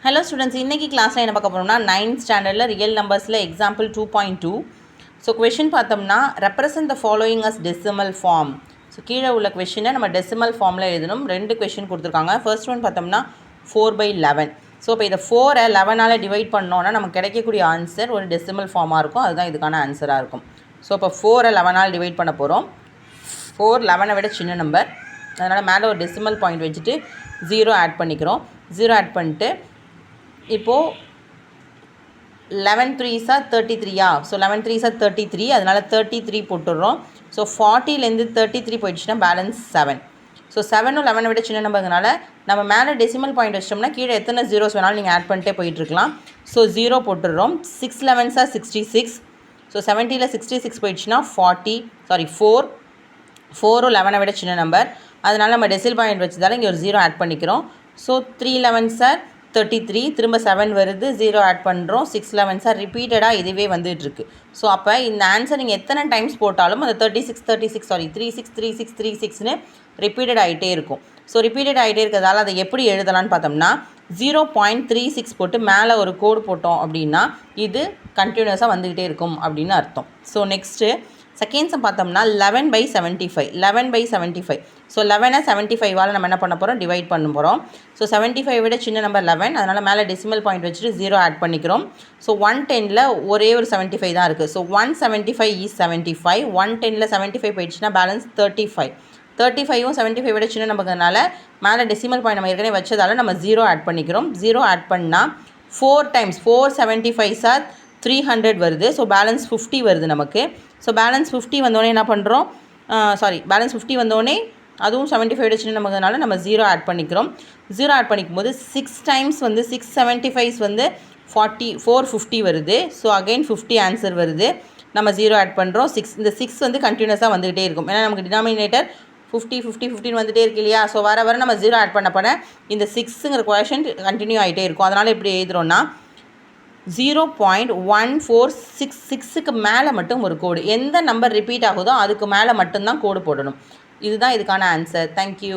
Hello students, இன்னைக்கு கிளாஸ்ல என்ன பார்க்க போறோம்னா 9th ஸ்டாண்டர்ட்ல ரியல் நம்பர்ஸ்ல எக்ஸாம்பிள் 2.2. ஸோ क्वेश्चन பார்த்தோம்னா represent the following as decimal form. So கீழே உள்ள क्वेश्चனை நம்ம டெசிமல் ஃபார்மில் எழுதணும். ரெண்டு क्वेश्चन கொடுத்துருக்காங்க. ஃபர்ஸ்ட் ஒன் பார்த்தோம்னா 4/11. ஸோ இப்போ இதை 4-ஐ 11ஆல் டிவைட் பண்ணோன்னா நமக்கு கிடைக்கக்கூடிய ஆன்சர் ஒரு டெசிமல் ஃபார்மாக இருக்கும். அதுதான் இதுக்கான ஆன்சராக இருக்கும். ஸோ இப்போ 4-ஐ 11ஆல் டிவைட் பண்ண போகிறோம். 4 11-ஐ விட சின்ன நம்பர், அதனால் மேலே ஒரு டெசிமல் பாயிண்ட் வச்சுட்டு 0 ஆட் பண்ணிக்கிறோம். 0 ஆட் பண்ணிட்டு இப்போது 11 3s are 33. So 11 3s are 33, அதனால் 33 போட்டுடுறோம். ஸோ 40லேருந்து 33 போயிடுச்சுன்னா பேலன்ஸ் 7. ஸோ 7 11 விட சின்ன நம்பர்னால நம்ம மேலே டெசிமல் பாயிண்ட் வச்சிட்டோம்னா கீழே எத்தனை ஜீரோஸ் வேணாலும் நீங்கள் ஆட் பண்ணிட்டே போயிட்டுருக்கலாம். ஸோ 0 போட்டுடுறோம். 6 11s are 66. ஸோ 70ல் 66 போயிடுச்சுன்னா 4 11 விட சின்ன நம்பர், அதனால் நம்ம டெசிமல் பாயிண்ட் வச்சதால் இங்கே ஒரு 0 ஆட் பண்ணிக்கிறோம். ஸோ 3 11s are 33, திரும்ப 7 வருது, 0 ஆட் பண்ணுறோம். 6 11s are ரிப்பீட்டடாக இதுவே வந்துட்டுருக்கு. ஸோ அப்போ இந்த ஆன்சர் நீங்கள் எத்தனை டைம்ஸ் போட்டாலும் அந்த 36 ரிப்பீட்டட் ஆகிட்டே இருக்கும். ஸோ ரிப்பீட்டட் ஆகிட்டே இருக்கிறதால அதை எப்படி எழுதலான்னு பார்த்தோம்னா 0.36 போட்டு மேலே ஒரு கோடு போட்டோம் அப்படின்னா இது கண்டினியூஸாக வந்துக்கிட்டே இருக்கும் அப்படின்னு அர்த்தம். ஸோ நெக்ஸ்ட்டு செகண்ட் சம் பார்த்தோம்னா 11/75. ஸோ 11-ஐ 75ஆல் நம்ம என்ன பண்ண போகிறோம், டிவைட் பண்ண போகிறோம். ஸோ 75 விட சின்ன நம்பர் 11, அதனால் மேலே டெசிமல் பாயிண்ட் வச்சுட்டு 0 ஆட் பண்ணிக்கிறோம். ஸோ 110ல் ஒரே ஒரு 75 தான் இருக்குது. So 175 is 75. 110ல் 75 போயிடுச்சுன்னா பேலன்ஸ் 35. 35ம் 75 விட சின்ன நம்பர்னால மேலே டெசிமல் பாயிண்ட் நம்ம ஏற்கனவே வச்சதால் நம்ம 0 ஆட் பண்ணிக்கிறோம். 0 ஆட் பண்ணால் 4 times 4 75s are 300 வருது. ஸோ பேலன்ஸ் 50 வருது நமக்கு. ஸோ பேலன்ஸ் 50 வந்தோடனே என்ன பண்ணுறோம், பேலன்ஸ் 50 வந்தோடனே அதுவும் 75 விட சின்ன நம்பர்னால நம்ம 0 ஆட் பண்ணிக்கிறோம். 0 ஆட் பண்ணிக்கும் போது 6 times 675s 450 வருது. ஸோ அகைன் 50 ஆன்சர் வருது. நம்ம 0 ஆட் பண்ணுறோம். 6 இந்த 6 கண்டினியூஸாக வந்துகிட்டே இருக்கும். ஏன்னா நமக்கு டினாமினேட்டர் 50 வந்துகிட்டே இருக்கு இல்லையா. ஸோ வர நம்ம 0 ஆட் பண்ண இந்த 6ங்கிற குவேஷன் கண்டினியூ ஆகிட்டே இருக்கும். அதனால் எப்படி எழுதுகிறோன்னா 0.1466க்கு மேலே மட்டும் ஒரு கோடு, எந்த நம்பர் ரிப்பீட் ஆகுதோ அதுக்கு மேலே மட்டும்தான் கோடு போடணும். இதுதான் இதுக்கான ஆன்சர். தேங்க்யூ.